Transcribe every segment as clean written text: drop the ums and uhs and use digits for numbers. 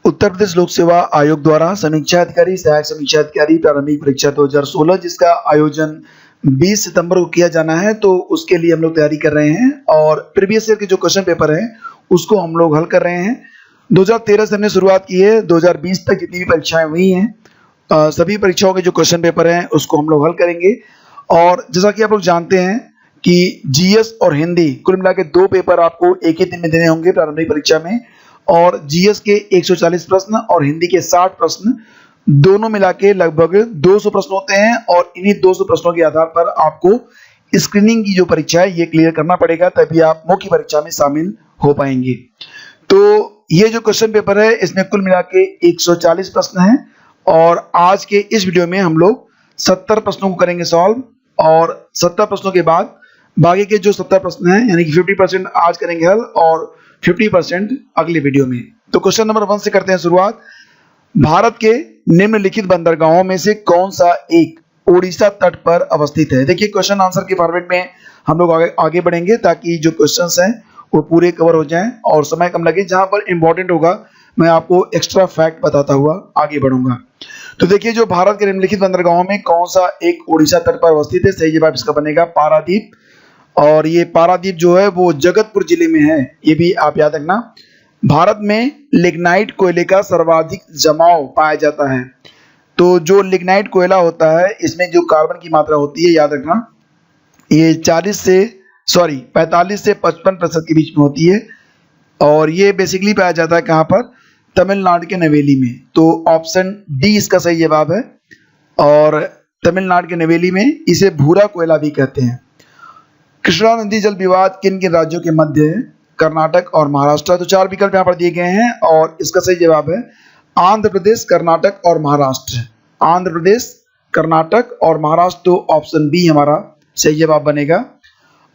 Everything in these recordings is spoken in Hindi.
उत्तर प्रदेश लोक सेवा आयोग द्वारा समीक्षा अधिकारी सहायक समीक्षा अधिकारी प्रारंभिक परीक्षा 2016 जिसका आयोजन 20 सितंबर को किया जाना है, तो उसके लिए हम लोग तैयारी कर रहे हैं और प्रीवियस ईयर के जो क्वेश्चन पेपर हैं उसको हम लोग हल कर रहे हैं। 2013 से हमने शुरुआत की है, 2020 तक जितनी भी परीक्षाएं हुई हैं सभी परीक्षाओं के जो क्वेश्चन पेपर हैं उसको हम लोग हल करेंगे। और जैसा कि आप लोग जानते हैं कि जीएस और हिंदी कुल मिला के 2 पेपर आपको एक ही दिन में देने होंगे प्रारंभिक परीक्षा में, और जीएस के 140 प्रश्न और हिंदी के 60 प्रश्न दोनों मिला के लगभग 200 प्रश्न होते हैं और इन्हीं 200 प्रश्नों के आधार पर आपको स्क्रीनिंग की जो परीक्षा है ये क्लियर करना पड़ेगा, तभी आप मुख्य परीक्षा में शामिल हो पाएंगे। तो ये जो क्वेश्चन पेपर है इसमें कुल मिला के 140 प्रश्न हैं और आज के इस वीडियो में हम लोग 70 प्रश्नों को करेंगे सॉल्व, और 70 प्रश्नों के बाद बाकी के जो 70 प्रश्न हैं यानी कि 50% आज करेंगे हल और 50% अगले वीडियो में। तो क्वेश्चन नंबर 1 से करते हैं शुरुआत। भारत के निम्नलिखित बंदरगाहों में से कौन सा एक ओडिशा तट पर अवस्थित है? देखिए क्वेश्चन आंसर के फॉर्मेट में हम लोग आगे बढ़ेंगे ताकि जो क्वेश्चंस हैं वो पूरे कवर हो जाएं और समय कम लगे। जहां पर इंपॉर्टेंट होगा मैं आपको एक्स्ट्रा फैक्ट बताता हुआ आगे बढ़ूंगा। तो देखिए जो भारत के निम्नलिखित बंदरगाहों में कौन सा एक ओडिशा तट पर अवस्थित है, सही जवाब इसका बनेगा पारादीप। और ये पारादीप जो है वो जगतपुर जिले में है, ये भी आप याद रखना। भारत में लिग्नाइट कोयले का सर्वाधिक जमाव पाया जाता है। तो जो लिग्नाइट कोयला होता है इसमें जो कार्बन की मात्रा होती है याद रखना ये 45 से 55% के बीच में होती है और ये बेसिकली पाया जाता है कहाँ पर? तमिलनाडु के नवेली में। तो ऑप्शन डी इसका सही जवाब है और तमिलनाडु के नवेली में इसे भूरा कोयला भी कहते हैं। कृष्णा नदी जल विवाद किन किन राज्यों के मध्य है? कर्नाटक और महाराष्ट्र। तो 4 विकल्प यहाँ पर दिए गए हैं और इसका सही जवाब है आंध्र प्रदेश, कर्नाटक और महाराष्ट्र। आंध्र प्रदेश, कर्नाटक और महाराष्ट्र, तो ऑप्शन बी हमारा सही जवाब बनेगा।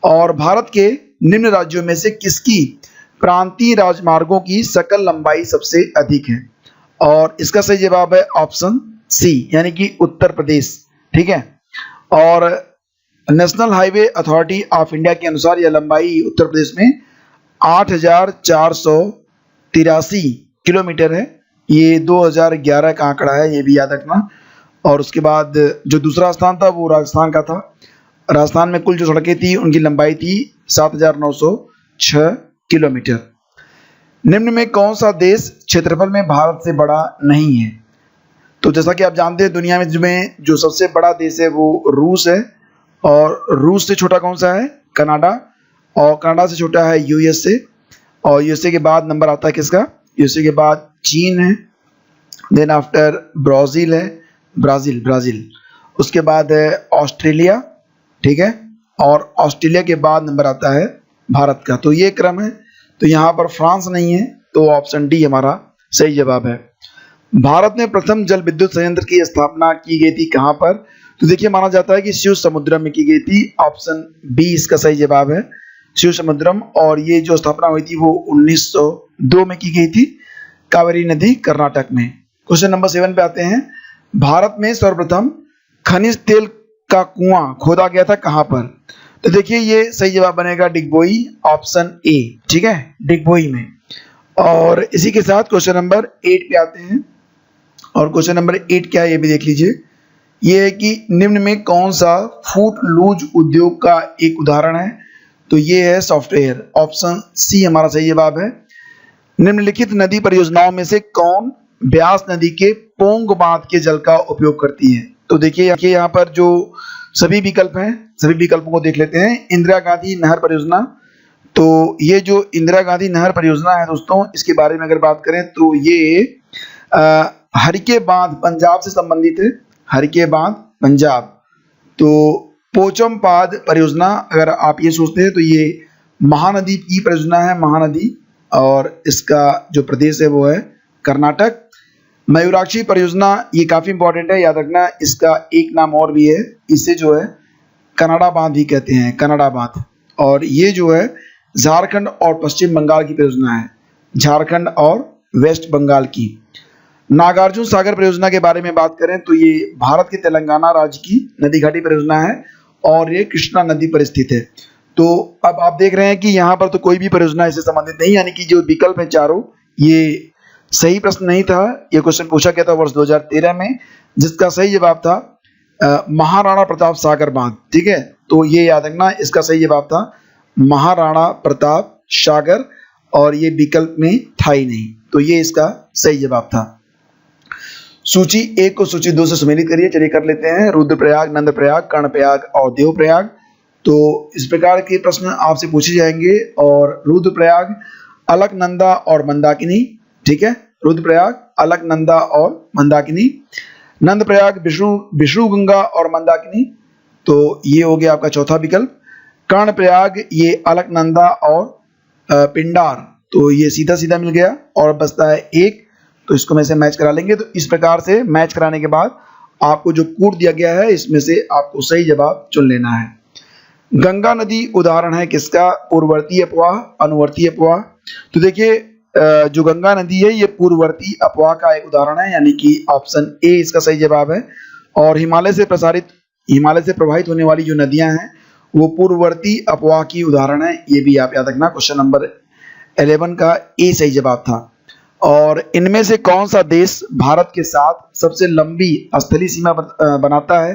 और भारत के निम्न राज्यों में से किसकी प्रांतीय राजमार्गों की सकल लंबाई सबसे अधिक है? और इसका सही जवाब है ऑप्शन सी यानी कि उत्तर प्रदेश। ठीक है, और national highway authority of India के अनुसार यह लंबाई उत्तर प्रदेश में 8,483 किलोमीटर है। ये 2011 का आंकड़ा है, ये भी याद रखना। और उसके बाद जो दूसरा स्थान था वो राजस्थान का था। राजस्थान में कुल जो सड़कें थी उनकी लंबाई थी 7,906 किलोमीटर। निम्न में कौन सा देश क्षेत्रफल में भारत से बड़ा नहीं है? तो जैसा कि आप जानते हैं दुनिया में जो सबसे बड़ा देश है वो रूस है, और रूस से छोटा कौन सा है? कनाडा, और कनाडा से छोटा है यूएसए, और यूएसए के बाद नंबर आता है किसका? यूएसए के बाद चीन है, देन आफ्टर ब्राज़ील है, ब्राज़ील, उसके बाद है ऑस्ट्रेलिया। ठीक है, और ऑस्ट्रेलिया के बाद नंबर आता है भारत का। तो ये क्रम है। तो यहाँ पर फ्रांस नहीं है, तो ऑप्शन डी हमारा सही जवाब है। भारत में प्रथम जल विद्युत संयंत्र की स्थापना की गई थी कहाँ पर? तो देखिए माना जाता है कि शिव समुद्रम में की गई थी। ऑप्शन बी इसका सही जवाब है, शिव समुद्रम। और ये जो स्थापना हुई थी वो 1902 में की गई थी, कावेरी नदी, कर्नाटक में। क्वेश्चन नंबर 7 पे आते हैं। भारत में सर्वप्रथम खनिज तेल का कुआं खोदा गया था कहाँ पर? तो देखिए ये सही जवाब बनेगा डिगबोई, ऑप्शन ए। ठीक है, डिगबोई में। और इसी के साथ क्वेश्चन नंबर 8 पे आते हैं, और क्वेश्चन नंबर 8 क्या है ये भी देख लीजिए। ये है कि निम्न में कौन सा फूट लूज उद्योग का एक उदाहरण है? तो ये है सॉफ्टवेयर। ऑप्शन सी हमारा सही जवाब है। निम्नलिखित नदी परियोजनाओं में से कौन ब्यास नदी के पोंग बांध के जल का उपयोग करती है? तो देखिए यहाँ पर जो सभी विकल्प हैं सभी विकल्पों को देख लेते हैं। इंदिरा गांधी नहर परियोजना, तो ये जो इंदिरा गांधी नहर परियोजना है दोस्तों, इसके बारे में अगर बात करें तो ये हरिके बांध पंजाब से संबंधित है। हरिके बांध पंजाब। तो पोचमपाद परियोजना अगर आप ये सोचते हैं तो ये महानदी की परियोजना है, महानदी, और इसका जो प्रदेश है वो है कर्नाटक। मयूराक्षी परियोजना ये काफी इंपॉर्टेंट है, याद रखना। इसका एक नाम और भी है, इसे जो है कनाडा बांध भी कहते हैं, कनाडा बांध। और ये जो है झारखंड और पश्चिम बंगाल की परियोजना है, झारखंड और वेस्ट बंगाल की। नागार्जुन सागर परियोजना के बारे में बात करें तो ये भारत के तेलंगाना राज्य की नदी घाटी परियोजना है और ये कृष्णा नदी पर स्थित है। तो अब आप देख रहे हैं कि यहाँ पर तो कोई भी परियोजना इससे संबंधित नहीं, यानी कि जो विकल्प है चारों ये सही प्रश्न नहीं था, ये क्वेश्चन पूछा गया था वर्ष 2013 में, जिसका सही जवाब था महाराणा प्रताप सागर बांध। ठीक है, तो ये याद रखना, इसका सही जवाब था महाराणा प्रताप सागर, और ये विकल्प में था ही नहीं, तो ये इसका सही जवाब था। सूची 1 को सूची 2 से सम्मिलित करिए। चलिए कर लेते हैं। रुद्रप्रयाग, नंदप्रयाग, कर्णप्रयाग और देवप्रयाग। तो इस प्रकार के प्रश्न आपसे पूछे जाएंगे। और रुद्रप्रयाग अलकनंदा और मंदाकिनी, ठीक है, रुद्रप्रयाग अलकनंदा और मंदाकिनी। नंदप्रयाग विष्णुगंगा और मंदाकिनी, तो ये हो गया आपका चौथा विकल्प। कर्णप्रयाग ये अलकनंदा और पिंडार, तो ये सीधा सीधा मिल गया। और बचता है एक, तो इसको में से मैच करा लेंगे। तो इस प्रकार से मैच कराने के बाद आपको जो कोड दिया गया है इसमें से आपको सही जवाब चुन लेना है। गंगा नदी उदाहरण है किसका? पूर्ववर्ती अपवाह, अनुवर्ती अपवाह। तो देखिए जो गंगा नदी है ये पूर्ववर्ती अपवाह का एक उदाहरण है, यानी कि ऑप्शन ए इसका सही जवाब है। और हिमालय से प्रवाहित होने वाली जो नदियां हैं वो पूर्ववर्ती अपवाह की उदाहरण है, ये भी आप याद रखना। क्वेश्चन नंबर 11 का ए सही जवाब था। और इनमें से कौन सा देश भारत के साथ सबसे लंबी स्थलीय सीमा बनाता है?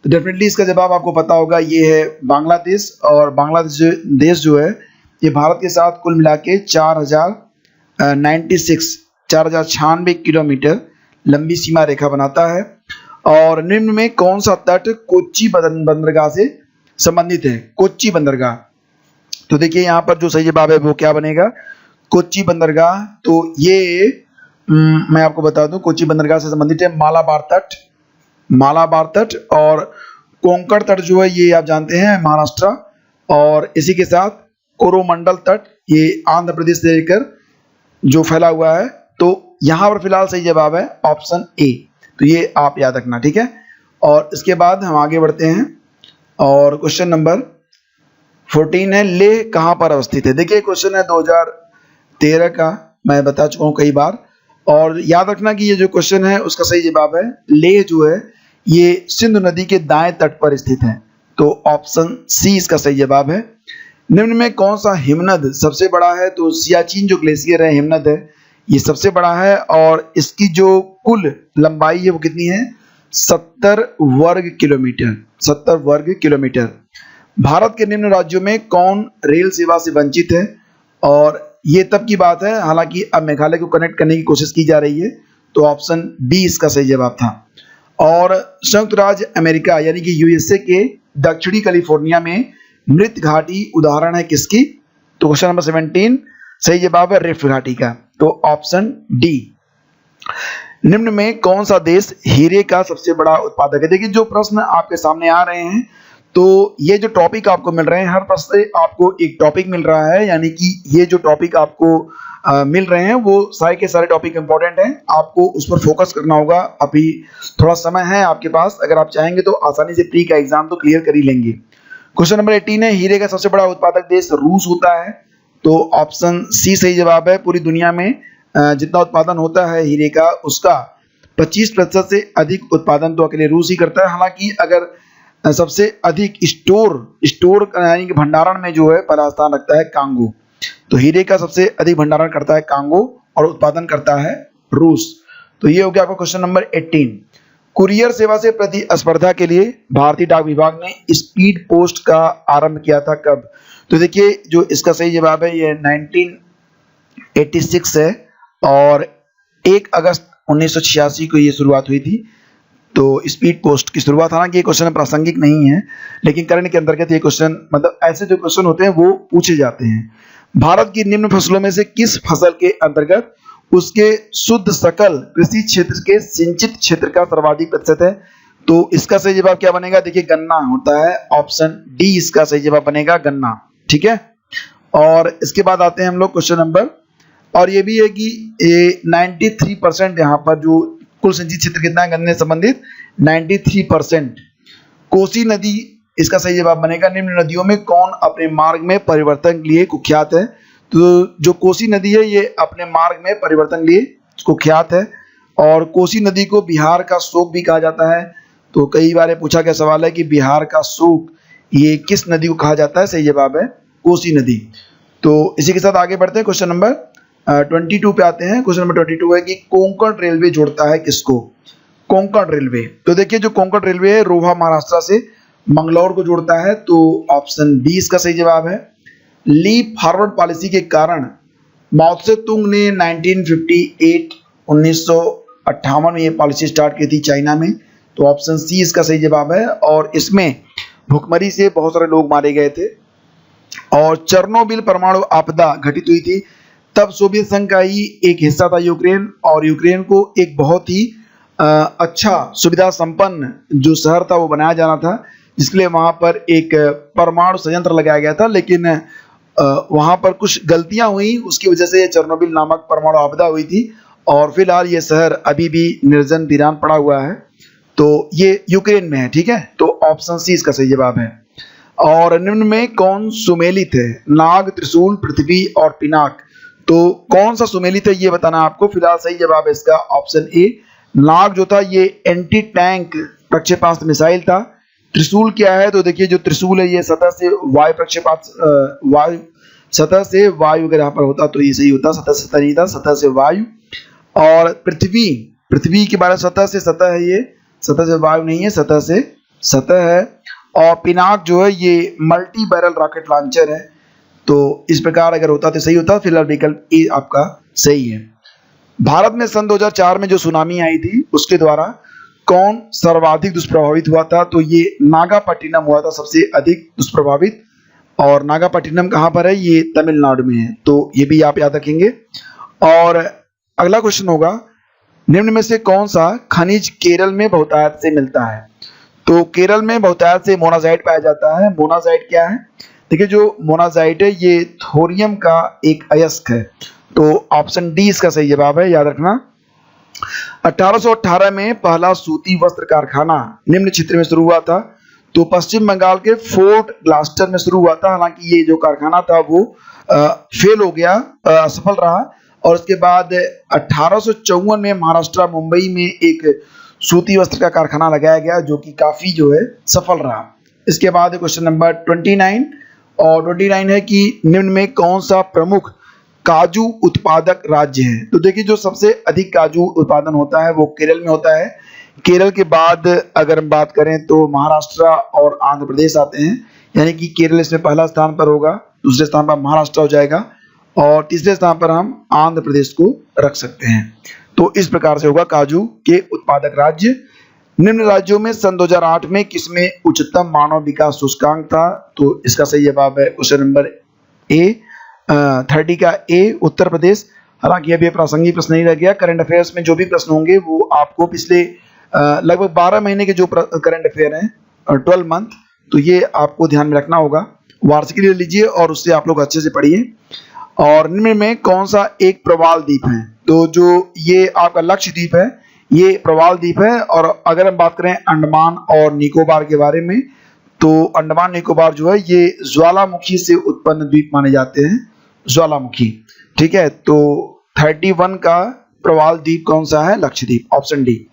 तो डेफिनेटली इसका जवाब आपको पता होगा, ये है बांग्लादेश। और बांग्लादेश देश जो है ये भारत के साथ कुल मिला के 4096 किलोमीटर लंबी सीमा रेखा बनाता है। और निम्न में कौन सा तट कोच्चि बंदरगाह से संबंधित है? कोच्चि बंदरगाह। तो देखिए यहाँ पर जो सही जवाब है वो क्या बनेगा? कोच्चि बंदरगाह। तो ये मैं आपको बता दूं, कोच्चि बंदरगाह से संबंधित है मालाबार तट। और कोंकण तट जो है ये आप जानते हैं महाराष्ट्र। और इसी के साथ कोरोमंडल तट ये आंध्र प्रदेश से लेकर जो फैला हुआ है। तो यहाँ पर फिलहाल सही जवाब है ऑप्शन ए, तो ये आप याद रखना, ठीक है। और इसके बाद हम आगे बढ़ते हैं और क्वेश्चन नंबर 14 है, लेह कहाँ पर अवस्थित है? देखिए क्वेश्चन है 2013 का, मैं बता चुका हूँ कई बार। और याद रखना कि ये जो क्वेश्चन है उसका सही जवाब है लेह जो है ये सिंधु नदी के दाएं तट पर स्थित है, तो ऑप्शन सी इसका सही जवाब है। निम्न में कौन सा हिमनद सबसे बड़ा है? तो सियाचिन जो ग्लेशियर है हिमनद है, ये सबसे बड़ा है। और इसकी जो कुल लंबाई है वो कितनी है? 70 वर्ग किलोमीटर। भारत के निम्न राज्यों में कौन रेल सेवा से वंचित है? और ये तब की बात है, हालांकि अब मेघालय को कनेक्ट करने की कोशिश की जा रही है, तो ऑप्शन बी इसका सही जवाब था। और संयुक्त राज्य अमेरिका यानी कि यूएसए के दक्षिणी कैलिफोर्निया में मृत घाटी उदाहरण है किसकी? तो क्वेश्चन नंबर 17 सही जवाब है रिफ्ट घाटी का, तो ऑप्शन डी। निम्न में कौन सा देश हीरे का सबसे बड़ा उत्पादक है? देखिए जो प्रश्न आपके सामने आ रहे हैं, तो ये जो टॉपिक आपको मिल रहे हैं, हर प्रश्न से आपको एक टॉपिक मिल रहा है, यानी कि ये जो टॉपिक आपको मिल रहे हैं वो सारे के सारे टॉपिक इंपॉर्टेंट हैं, आपको उस पर फोकस करना होगा। अभी थोड़ा समय है आपके पास, अगर आप चाहेंगे तो आसानी से प्री का एग्जाम तो क्लियर कर ही लेंगे। क्वेश्चन नंबर 18 है, हीरे का सबसे बड़ा उत्पादक देश रूस होता है, तो ऑप्शन सी सही जवाब है। पूरी दुनिया में जितना उत्पादन होता है हीरे का, उसका 25% से अधिक उत्पादन तो अकेले रूस ही करता है। हालांकि अगर सबसे अधिक स्टोर यानी कि भंडारण में जो है पहला स्थान रखता है कांगो, तो हीरे का सबसे अधिक भंडारण करता है कांगो और उत्पादन करता है रूस। तो ये हो गया आपका क्वेश्चन नंबर 18। कुरियर सेवा से प्रतिस्पर्धा के लिए भारतीय डाक विभाग ने स्पीड पोस्ट का आरंभ किया था कब? तो देखिए जो इसका सही जवाब है ये 1986 है, और 1 अगस्त 1986 को ये शुरुआत हुई थी। तो स्पीड पोस्ट की शुरुआत, हालांकि ये क्वेश्चन प्रासंगिक नहीं है, लेकिन करंट के अंतर्गत ये क्वेश्चन, मतलब ऐसे जो क्वेश्चन होते हैं वो पूछे जाते हैं। भारत की निम्न फसलों में से किस फसल के अंतर्गत उसके शुद्ध सकल कृषि क्षेत्र के सिंचित क्षेत्र का सर्वाधिक प्रतिशत है? तो इसका सही जवाब क्या बनेगा? देखिए गन्ना होता है, ऑप्शन डी इसका सही जवाब बनेगा गन्ना, ठीक है। और इसके बाद आते हैं हम लोग क्वेश्चन नंबर, और ये भी है कि 93% यहाँ पर जो कुल सिंचित क्षेत्र कितना है गन्ने से संबंधित 93%। कोसी नदी इसका सही जवाब बनेगा। निम्न नदियों में कौन अपने मार्ग में परिवर्तन के लिए कुख्यात है? तो जो कोसी नदी है ये अपने मार्ग में परिवर्तन के लिए कुख्यात है। और कोसी नदी को बिहार का शोक भी कहा जाता है, तो कई बार पूछा गया सवाल है कि बिहार का शोक ये किस नदी को कहा जाता है? सही जवाब है कोसी नदी। तो इसी के साथ आगे बढ़ते हैं क्वेश्चन नंबर 22 पे आते हैं। क्वेश्चन नंबर 22 है कि कोंकण रेलवे जोड़ता है किसको? कोंकण रेलवे, तो देखिए जो कोंकण रेलवे है रोहा महाराष्ट्र से मंगलौर को जोड़ता है, तो ऑप्शन बी इसका सही जवाब है। लीप फॉरवर्ड पॉलिसी के कारण माओ त्से तुंग ने 1958 में ये पॉलिसी स्टार्ट की थी चाइना में, तो ऑप्शन सी इसका सही जवाब है। और इसमें भुखमरी से बहुत सारे लोग मारे गए थे और चेरनोबिल परमाणु आपदा घटित हुई थी, तब सोवियत संघ का ही एक हिस्सा था यूक्रेन, और यूक्रेन को एक बहुत ही अच्छा सुविधा संपन्न जो शहर था वो बनाया जाना था, जिसके लिए वहाँ पर एक परमाणु संयंत्र लगाया गया था, लेकिन वहाँ पर कुछ गलतियाँ हुई, उसकी वजह से चेरनोबिल नामक परमाणु आपदा हुई थी और फिलहाल ये शहर अभी भी निर्जन वीरान पड़ा हुआ है, तो ये यूक्रेन में है। ठीक है, तो ऑप्शन सी इसका सही जवाब है। और निम्न में कौन सुमेलित है? नाग, त्रिशूल, पृथ्वी और पिनाक, तो कौन सा सुमेलित है ये बताना आपको। फिलहाल सही जवाब है इसका ऑप्शन ए। नाग जो था ये एंटी टैंक प्रक्षेपास्त्र मिसाइल था। त्रिशूल क्या है? तो देखिए जो त्रिशूल है ये सतह से वायु प्रक्षेपास्त्र, सतह से वायु अगर यहाँ पर होता तो ये सही होता, सतह नहीं था, सतह से वायु। और पृथ्वी के बारे में सतह से सतह है, ये सतह से वायु नहीं है, सतह से सतह है। और पिनाक जो है ये मल्टी बैरल रॉकेट लॉन्चर है, तो इस प्रकार अगर होता तो सही होता। फिलहाल विकल्प ए आपका सही है। भारत में सन 2004 में जो सुनामी आई थी उसके द्वारा कौन सर्वाधिक दुष्प्रभावित हुआ था? तो ये नागापट्टिनम हुआ था सबसे अधिक दुष्प्रभावित, और नागापट्टिनम कहाँ पर है? ये तमिलनाडु में है, तो ये भी आप याद रखेंगे। और अगला क्वेश्चन होगा, निम्न में से कौन सा खनिज केरल में बहुतायत से मिलता है? तो केरल में बहुतायत से मोनाजाइट पाया जाता है। मोनाजाइट क्या है? देखिए जो मोनाजाइट है ये थोरियम का एक अयस्क है, तो ऑप्शन डी इसका सही जवाब है, याद रखना। 1818 में पहला सूती वस्त्र कारखाना निम्न क्षेत्र में शुरू हुआ था, तो पश्चिम बंगाल के फोर्ट ग्लास्टर में शुरू हुआ था। हालांकि ये जो कारखाना था वो फेल हो गया, असफल रहा, और उसके बाद 1854 में महाराष्ट्र मुंबई में एक सूती वस्त्र का कारखाना लगाया गया जो कि काफी जो है सफल रहा। इसके बाद क्वेश्चन नंबर 29, और 29 है कि निम्न में कौन सा प्रमुख काजू उत्पादक राज्य है? तो देखिए जो सबसे अधिक काजू उत्पादन होता है वो केरल में होता है। केरल के बाद अगर हम बात करें तो महाराष्ट्र और आंध्र प्रदेश आते हैं, यानी कि केरल इसमें पहला स्थान पर होगा, दूसरे स्थान पर महाराष्ट्र हो जाएगा, और तीसरे स्थान पर हम आंध्र प्रदेश को रख सकते हैं। तो इस प्रकार से होगा काजू के उत्पादक राज्य। निम्न राज्यों में सन 2008 में किसमें उच्चतम मानव विकास सूचकांक था? तो इसका सही जवाब है क्वेश्चन नंबर ए, 30 का ए, उत्तर प्रदेश। हालांकि अभी प्रासंगिक प्रश्न नहीं रह गया, करंट अफेयर्स में जो भी प्रश्न होंगे वो आपको पिछले लगभग 12 महीने के जो करंट अफेयर हैं, 12 मंथ, तो ये आपको ध्यान में रखना होगा। वार्षिक ले लीजिए और उससे आप लोग अच्छे से पढ़िए। और निम्न में कौन सा एक प्रवाल द्वीप है? तो जो ये आपका लक्षद्वीप है ये प्रवाल द्वीप है। और अगर हम बात करें अंडमान और निकोबार के बारे में, तो अंडमान निकोबार जो है ये ज्वालामुखी से उत्पन्न द्वीप माने जाते हैं, ज्वालामुखी। ठीक है, तो 31 का प्रवाल द्वीप कौन सा है? Lakshadweep, option D.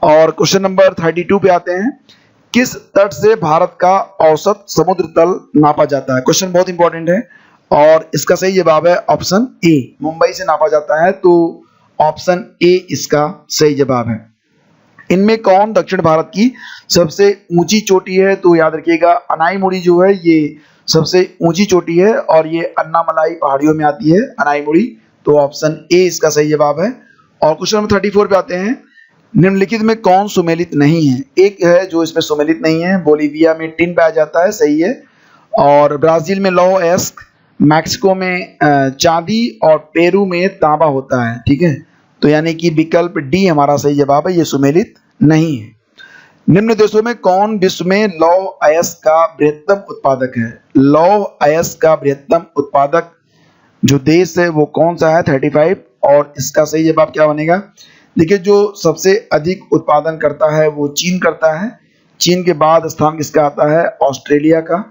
और क्वेश्चन नंबर 32 पे आते हैं, किस तट से भारत का औसत समुद्र तल नापा जाता है? क्वेश्चन बहुत इंपॉर्टेंट है और इसका सही जवाब है ऑप्शन ए, मुंबई से नापा जाता है, तो ऑप्शन ए इसका सही जवाब है। इनमें कौन दक्षिण भारत की सबसे ऊंची चोटी है? तो याद रखिएगा अनाईमुड़ी जो है ये सबसे ऊंची चोटी है, और ये अन्नामलाई पहाड़ियों में आती है अनाईमुड़ी, तो ऑप्शन ए इसका सही जवाब है। और क्वेश्चन नंबर 34 पे आते हैं, निम्नलिखित में कौन सुमेलित नहीं है? एक है जो इसमें सुमेलित नहीं है, बोलीविया में टिन पाया जाता है, सही है, और ब्राजील में लौह अयस्क, मैक्सिको में चांदी, और पेरू में तांबा होता है। ठीक है, तो यानी कि विकल्प डी हमारा सही जवाब है, ये सुमेलित नहीं है। निम्न देशों में कौन विश्व में लौह अयस्क का बृहत्तम उत्पादक है? लौह अयस्क का बृहत्तम उत्पादक जो देश है वो कौन सा है? 35, और इसका सही जवाब क्या बनेगा? देखिए जो सबसे अधिक उत्पादन करता है वो चीन करता है। चीन के बाद स्थान किसका आता है? ऑस्ट्रेलिया का।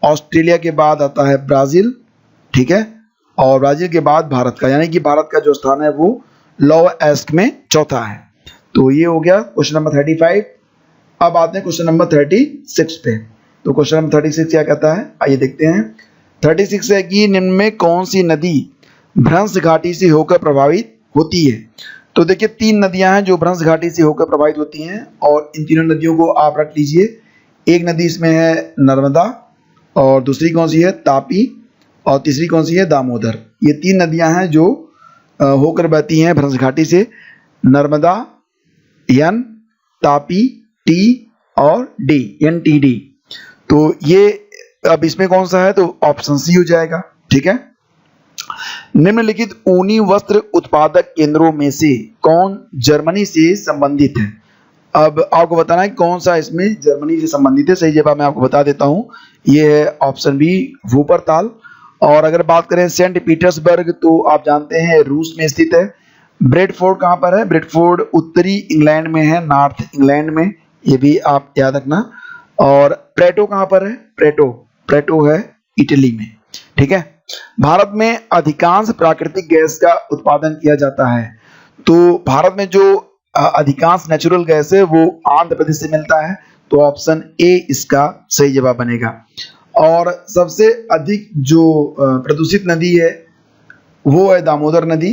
ऑस्ट्रेलिया के बाद आता है ब्राजील, ठीक है, और ब्राजील के बाद भारत का, यानी कि भारत का जो स्थान है वो लौह अयस्क में चौथा है। तो ये हो गया क्वेश्चन नंबर 35। अब आते हैं क्वेश्चन नंबर 36 पे। तो क्वेश्चन नंबर 36 क्या कहता है, आइए देखते हैं। 36 है कि निम्न में कौन सी नदी भ्रंश घाटी से होकर प्रभावित होती है। तो देखिए 3 नदियां हैं जो भ्रंश घाटी से होकर प्रभावित होती हैं और इन तीनों नदियों को आप रख लीजिए। एक नदी इसमें है नर्मदा, और दूसरी कौन सी है तापी, और तीसरी कौन सी है दामोदर। ये 3 नदियां हैं जो होकर बहती हैं भ्रंश घाटी से। नर्मदा एन, तापी टी और डी NTD। तो ये अब इसमें कौन सा है, तो ऑप्शन सी हो जाएगा। ठीक है। निम्नलिखित ऊनी वस्त्र उत्पादक केंद्रों में से कौन जर्मनी से संबंधित है। अब आपको बताना है कौन सा इसमें जर्मनी से संबंधित है। सही जवाब मैं आपको बता देता हूं, ये है ऑप्शन बी वूपरताल। और अगर बात करें सेंट पीटर्सबर्ग, तो आप जानते हैं रूस में स्थित है। ब्रेडफोर्ड कहाँ पर है, ब्रेडफोर्ड उत्तरी इंग्लैंड में है, नॉर्थ इंग्लैंड में, ये भी आप याद रखना। और प्रेटो कहाँ पर है, प्रेटो है इटली में। ठीक है। भारत में अधिकांश प्राकृतिक गैस का उत्पादन किया जाता है। तो भारत में जो अधिकांश नेचुरल गैस है वो आंध्र प्रदेश से मिलता है। तो ऑप्शन ए इसका सही जवाब बनेगा। और सबसे अधिक जो प्रदूषित नदी है वो है दामोदर नदी।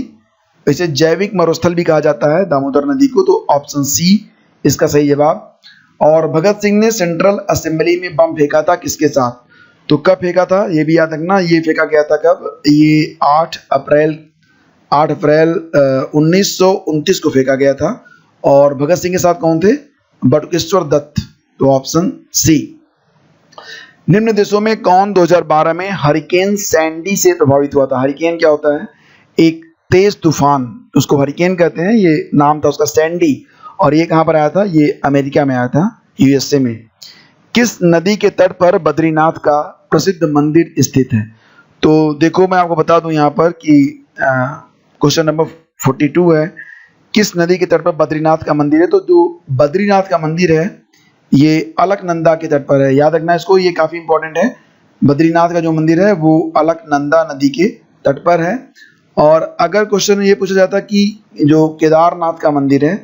इसे जैविक मरुस्थल भी कहा जाता है दामोदर नदी को। तो ऑप्शन सी इसका सही जवाब। और भगत सिंह ने सेंट्रल असेंबली में बम फेंका था किसके साथ, तो कब फेंका था ये भी याद रखना। ये फेंका गया था कब, ये 8 अप्रैल 1929 को फेंका गया था। और भगत सिंह के साथ कौन थे, बटुकेश्वर दत्त। तो ऑप्शन सी। निम्न देशों में कौन 2012 में हरिकेन सैंडी से प्रभावित हुआ था। हरिकेन क्या होता है, एक तेज तूफान, उसको हरिकेन कहते हैं। ये नाम था उसका सैंडी। और ये कहां पर आया था, ये अमेरिका में आया था, USA में। किस नदी के तट पर बद्रीनाथ का प्रसिद्ध मंदिर स्थित है। तो देखो मैं आपको बता दूं यहाँ पर कि क्वेश्चन नंबर 42 है, किस नदी के तट पर बद्रीनाथ का मंदिर है। तो जो बद्रीनाथ का मंदिर है ये अलकनंदा के तट पर है। याद रखना इसको, ये काफी इंपॉर्टेंट है। बद्रीनाथ का जो मंदिर है वो अलकनंदा नदी के तट पर है। और अगर क्वेश्चन ये पूछा जाता कि जो केदारनाथ का मंदिर है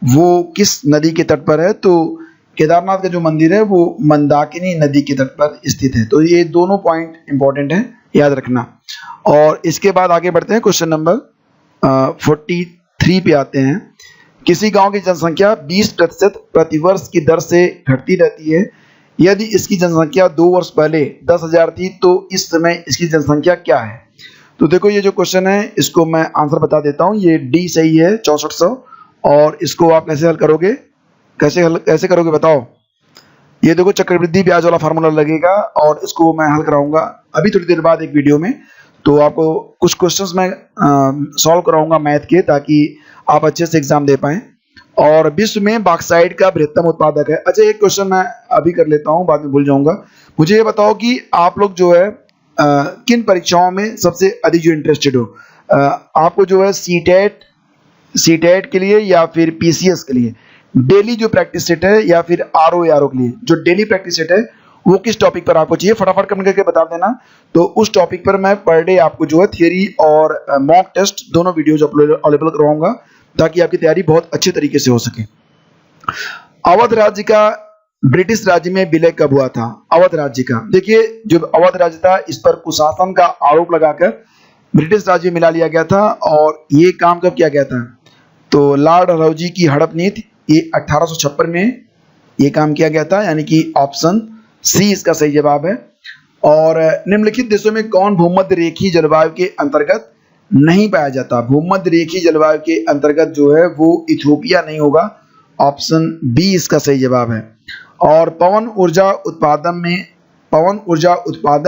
वो किस नदी के तट पर है, तो केदारनाथ का जो मंदिर है वो मंदाकिनी नदी के तट पर स्थित है। तो ये दोनों पॉइंट इंपॉर्टेंट है, याद रखना। और इसके बाद आगे बढ़ते हैं, क्वेश्चन नंबर 43 पे आते हैं। किसी गांव की जनसंख्या 20% प्रतिवर्ष की दर से घटती रहती है। यदि इसकी जनसंख्या 2 वर्ष पहले 10,000 थी तो इस समय इसकी जनसंख्या क्या है। तो देखो ये जो क्वेश्चन है इसको मैं आंसर बता देता हूँ। ये डी सही है 6400। और इसको आप कैसे हल करोगे, कैसे करोगे बताओ। ये देखो चक्रवृद्धि ब्याज वाला फार्मूला लगेगा और इसको मैं हल कराऊंगा अभी थोड़ी देर बाद एक वीडियो में। तो आपको कुछ क्वेश्चंस मैं सॉल्व कराऊंगा मैथ के, ताकि आप अच्छे से एग्जाम दे पाएं। और विश्व में बॉक्साइट का बृहत्तम उत्पादक है। अच्छा एक क्वेश्चन मैं अभी कर लेता हूं, बाद में भूल जाऊंगा। मुझे ये बताओ कि आप लोग जो है किन परीक्षाओं में सबसे अधिक जो इंटरेस्टेड हो। आपको जो है सीटेट के लिए या फिर PCS के लिए डेली जो प्रैक्टिस सेट है, या फिर RO के लिए जो डेली प्रैक्टिस सेट है वो किस टॉपिक पर आपको चाहिए, फटाफट कमेंट करके बता देना। तो उस टॉपिक पर मैं पर डे आपको जो है थियरी और मॉक टेस्ट दोनों वीडियोज अवेलेबल करवाऊंगा, ताकि आपकी तैयारी बहुत अच्छे तरीके से हो सके। अवध राज्य का ब्रिटिश राज्य में विलय कब हुआ था। अवध राज्य का, देखिए जो अवध राज्य था इस पर कुशासन का आरोप लगाकर ब्रिटिश राज्य में मिला लिया गया था। और ये काम कब किया गया था, तो लॉर्ड डलहौजी की हड़प नीति, ये 1856 में ये काम किया गया था। यानी कि ऑप्शन सी इसका सही जवाब है। और निम्नलिखित देशों में कौन भूमध्य रेखीय जलवायु के अंतर्गत नहीं पाया जाता। भूमध्य रेखीय जलवायु के अंतर्गत जो है वो इथियोपिया नहीं होगा। ऑप्शन बी इसका सही जवाब है। और पवन ऊर्जा उत्पादन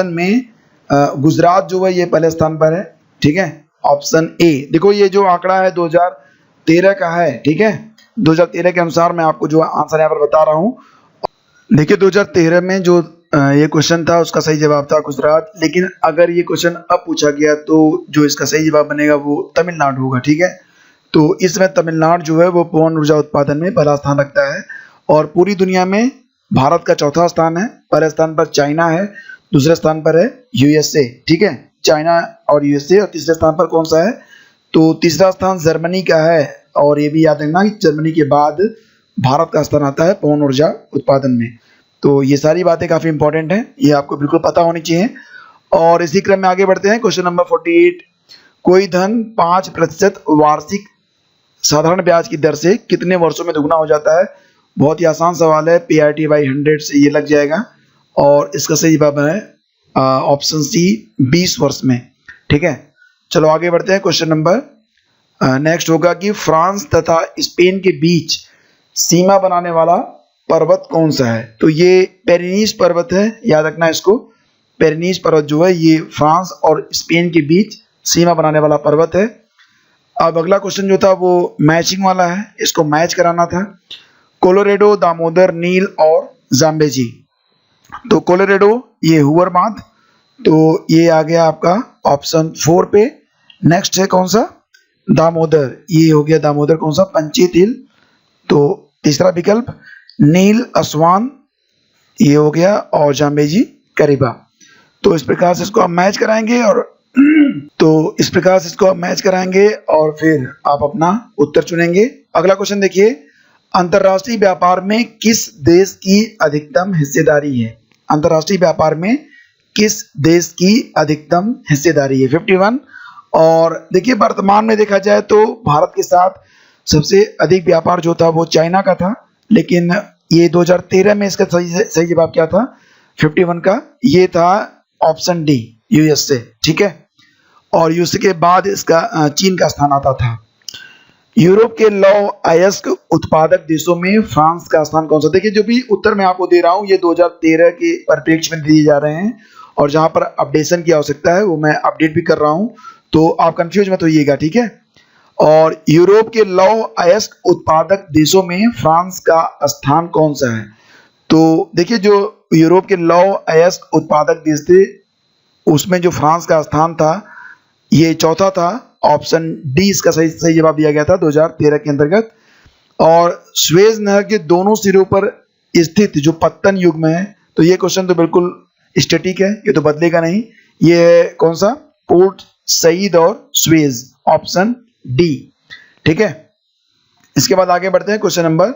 में गुजरात जो है ये पहले स्थान पर है। ठीक है, ऑप्शन ए। देखो ये जो आंकड़ा है 2013 का है। ठीक है, 2013 के अनुसार मैं आपको जो आंसर यहाँ पर बता रहा हूँ। देखिए 2013 में जो ये क्वेश्चन था उसका सही जवाब था गुजरात। लेकिन अगर ये क्वेश्चन अब पूछा गया तो जो इसका सही जवाब बनेगा वो तमिलनाडु होगा। ठीक है, तो इसमें तमिलनाडु जो है वो पवन ऊर्जा उत्पादन में पहला स्थान रखता है। और पूरी दुनिया में भारत का चौथा स्थान है। पहले स्थान पर चाइना है, दूसरे स्थान पर है USA। ठीक है, चाइना और USA। और तीसरे स्थान पर कौन सा है, तो तीसरा स्थान जर्मनी का है। और ये भी याद रखना कि जर्मनी के बाद भारत का स्थान आता है पवन ऊर्जा उत्पादन में। तो ये सारी बातें काफ़ी इंपॉर्टेंट हैं, ये आपको बिल्कुल पता होनी चाहिए। और इसी क्रम में आगे बढ़ते हैं। क्वेश्चन नंबर 48, कोई धन 5% वार्षिक साधारण ब्याज की दर से कितने वर्षों में दुगना हो जाता है? बहुत ही आसान सवाल है, PRT बाई 100 से ये लग जाएगा और इसका सही जवाब है ऑप्शन सी 20 वर्ष में। ठीक है, चलो आगे बढ़ते हैं। क्वेश्चन नंबर नेक्स्ट होगा कि फ्रांस तथा स्पेन के बीच सीमा बनाने वाला पर्वत कौन सा है? तो ये पेरिनीस पर्वत है, याद रखना इसको। पेरिनीस पर्वत जो है ये फ्रांस और स्पेन के बीच सीमा बनाने वाला पर्वत है। अब अगला क्वेश्चन जो था वो मैचिंग वाला है, इसको मैच कराना था। कोलोरेडो, दामोदर, नील और जाम्बेजी। तो कोलोरेडो ये हुवर बांध, तो ये आ गया आपका ऑप्शन 4 पे। नेक्स्ट है कौन सा? दामोदर, ये हो गया दामोदर कौन सा? पंचीत हिल। तो तीसरा विकल्प नील असवान, ये हो गया, और जाम्बेजी करीबा। तो इस प्रकार से इसको आप मैच कराएंगे और फिर आप अपना उत्तर चुनेंगे। अगला क्वेश्चन देखिए, अंतरराष्ट्रीय व्यापार में किस देश की अधिकतम हिस्सेदारी है? अंतरराष्ट्रीय व्यापार में किस देश की अधिकतम हिस्सेदारी है? 51। और देखिए वर्तमान में देखा जाए तो भारत के साथ सबसे अधिक व्यापार जो था वो चाइना का था, लेकिन ये 2013 में इसका सही जवाब क्या था 51 का? ये था ऑप्शन डी, यूएस से। ठीक है, और यूएस के बाद इसका चीन का स्थान आता था। यूरोप के लौह अयस्क उत्पादक देशों में फ्रांस का स्थान कौन सा? देखिए जो भी उत्तर मैं आपको दे रहा हूँ ये 2013 के परिप्रेक्ष्य में दिए जा रहे हैं, और जहां पर अपडेशन की आवश्यकता है वो मैं अपडेट भी कर रहा हूं, तो आप कंफ्यूज मत होइएगा। ठीक है, और यूरोप के लौह अयस्क उत्पादक देशों में फ्रांस का स्थान कौन सा है? तो देखिए जो यूरोप के लौह अयस्क उत्पादक देश थे उसमें जो फ्रांस का स्थान था ये चौथा था, ऑप्शन डी इसका सही जवाब दिया गया था 2013 के अंतर्गत। और स्वेज नहर के दोनों सिरों पर स्थित जो पत्तन युग में है, तो ये क्वेश्चन तो बिल्कुल स्टैटिक है, ये तो बदलेगा नहीं। ये है कौन सा? पोर्ट सईद और स्वेज, ऑप्शन डी। ठीक है, इसके बाद आगे बढ़ते हैं। क्वेश्चन नंबर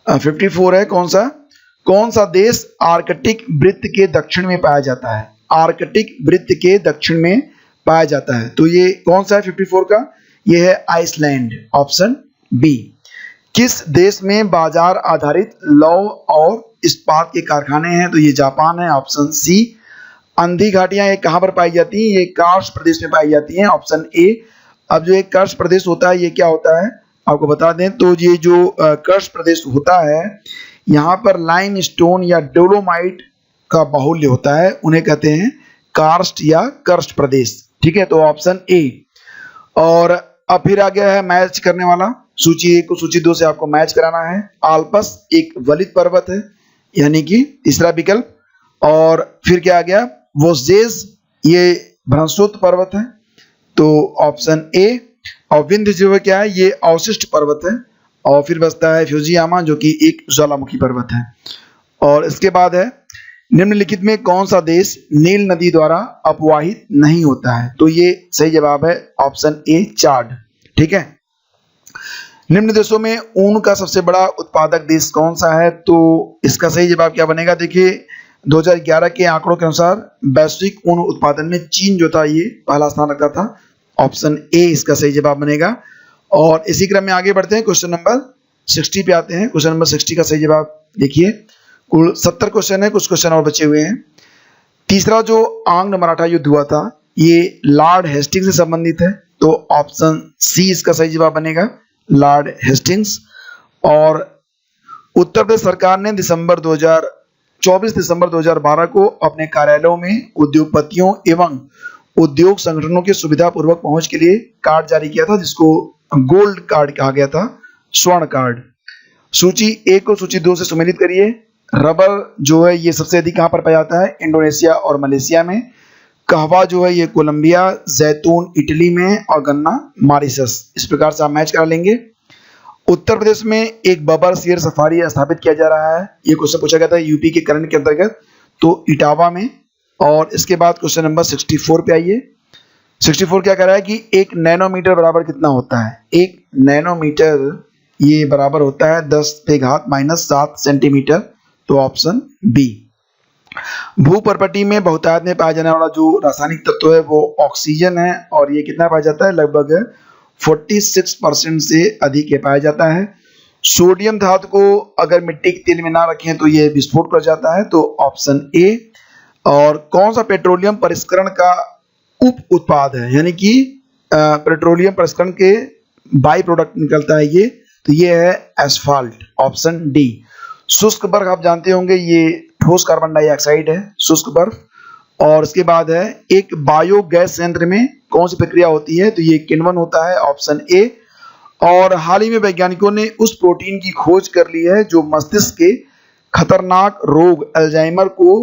54 है, कौन सा देश आर्कटिक वृत्त के दक्षिण में पाया जाता है? आर्कटिक वृत्त के दक्षिण में पाया जाता है, तो ये कौन सा है 54 का? ये है आइसलैंड, ऑप्शन बी। किस देश में बाजार आधारित लौह और इस्पात के कारखाने हैं? तो ये जापान है, ऑप्शन सी। अंधी घाटियां ये कहां पर पाई जाती हैं? ये कार्स्ट प्रदेश में पाई जाती हैं, ऑप्शन ए। अब जो एक कार्स्ट प्रदेश होता है ये क्या होता है आपको बता दें, तो ये जो कार्स्ट प्रदेश होता है यहाँ पर लाइमस्टोन या डोलोमाइट का बाहुल्य होता है, उन्हें कहते हैं कार्स्ट या कर्स्ट प्रदेश। ठीक है, तो ऑप्शन ए। और अब फिर आ गया है मैच करने वाला, सूची 1 को सूची 2 से आपको मैच कराना है। आल्पस एक वलित पर्वत है, यानी कि तीसरा विकल्प। और फिर क्या आ गया? वोजेस ये भ्रंशोत्त पर्वत है, तो ऑप्शन ए। और विंध्य जो है क्या है? ये अवशिष्ट पर्वत है। और फिर बचता है फ्यूजियामा जो कि एक ज्वालामुखी पर्वत है। और इसके बाद है निम्नलिखित में कौन सा देश नील नदी द्वारा अपवाहित नहीं होता है? तो ये सही जवाब है ऑप्शन ए, चाड। ठीक है, निम्न देशों में ऊन का सबसे बड़ा उत्पादक देश कौन सा है? तो इसका सही जवाब क्या बनेगा? देखिए 2011 के आंकड़ों के अनुसार वैश्विक ऊन उत्पादन में चीन जो था ये पहला स्थान रखता था, ऑप्शन ए इसका सही जवाब बनेगा। और इसी क्रम में आगे बढ़ते हैं, क्वेश्चन नंबर 60 पे आते हैं। क्वेश्चन नंबर 60 का सही जवाब देखिए, कुल 70 क्वेश्चन है, कुछ क्वेश्चन और बचे हुए हैं। तीसरा जो आंग्ल मराठा युद्ध हुआ था ये लॉर्ड हेस्टिंग्स से संबंधित है, तो ऑप्शन सी इसका सही जवाब बनेगा, लॉर्ड हेस्टिंग्स। और उत्तर प्रदेश सरकार ने 24 दिसंबर 2012 को अपने कार्यालयों में उद्योगपतियों एवं उद्योग संगठनों के सुविधा पूर्वक पहुंच के लिए कार्ड जारी किया था, जिसको गोल्ड कार्ड कहा गया था, स्वर्ण कार्ड। सूची 1 को सूची 2 से सुमेलित करिए। रबर जो है ये सबसे अधिक कहां पर पाया जाता है? इंडोनेशिया और मलेशिया में। कहवा जो है ये कोलंबिया, जैतून इटली में, और गन्ना मॉरिशस। इस प्रकार से आप मैच करा लेंगे। उत्तर प्रदेश में एक बबर शेर सफारी स्थापित किया जा रहा है, ये क्वेश्चन पूछा गया था यूपी के करण के अंतर्गत, तो इटावा में। और इसके बाद क्वेश्चन नंबर 64 पे आइए। 64 क्या कह रहा है कि 1 नैनोमीटर बराबर कितना होता है? 1 नैनोमीटर ये बराबर होता है 10⁻⁻7 सेंटीमीटर, तो ऑप्शन बी। भूपर्पटी में बहुतायत में पाया जाने वाला जो रासायनिक तत्व है वो ऑक्सीजन है, और ये कितना पाया जाता है, लगभग 46% से अधिक ये पाया जाता है। सोडियम धातु को अगर मिट्टी के तेल में ना रखें तो ये विस्फोट कर जाता है, तो ऑप्शन ए। और कौन सा पेट्रोलियम परिष्करण का उप उत्पाद है, यानी कि पेट्रोलियम परिष्करण के बाई प्रोडक्ट निकलता है ये, तो ये है एस्फाल्ट, ऑप्शन डी। शुष्क बर्फ आप जानते होंगे, ये ठोस कार्बन डाइऑक्साइड है, शुष्क बर्फ। और उसके बाद है एक बायोगैस संयंत्र में कौन सी प्रक्रिया होती है, तो ये किण्वन होता है, ऑप्शन ए। और हाल ही में वैज्ञानिकों ने उस प्रोटीन की खोज कर ली है जो मस्तिष्क के खतरनाक रोग अल्जाइमर को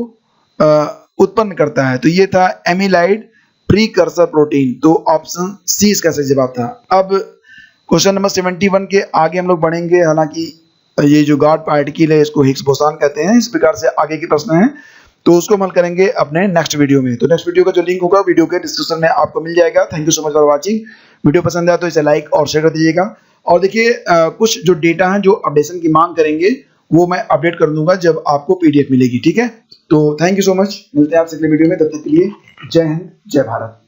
उत्पन्न करता है, तो ये था एमिलाइड प्रीकर्सर प्रोटीन, तो ऑप्शन सी इसका सही जवाब था। अब क्वेश्चन नंबर 71 के आगे हम लोग बढ़ेंगे। हालांकि ये जो गॉड पार्टिकल है इसको हिग्स बोसान कहते हैं, इस प्रकार से आगे के प्रश्न हैं, तो उसको हम हल करेंगे अपने नेक्स्ट वीडियो में। तो नेक्स्ट वीडियो का जो लिंक होगा वीडियो के डिस्क्रिप्शन में आपको मिल जाएगा। Thank you so much for watching. Video पसंद आया तो इसे लाइक और शेयर कर दीजिएगा। और देखिए कुछ जो डेटा हैं जो अपडेशन की मांग करेंगे वो मैं अपडेट कर दूंगा जब आपको PDF मिलेगी, ठीक है। तो थैंक यू सो मच, मिलते हैं आपसे अगले वीडियो में, तब तक के लिए जय हिंद जय भारत।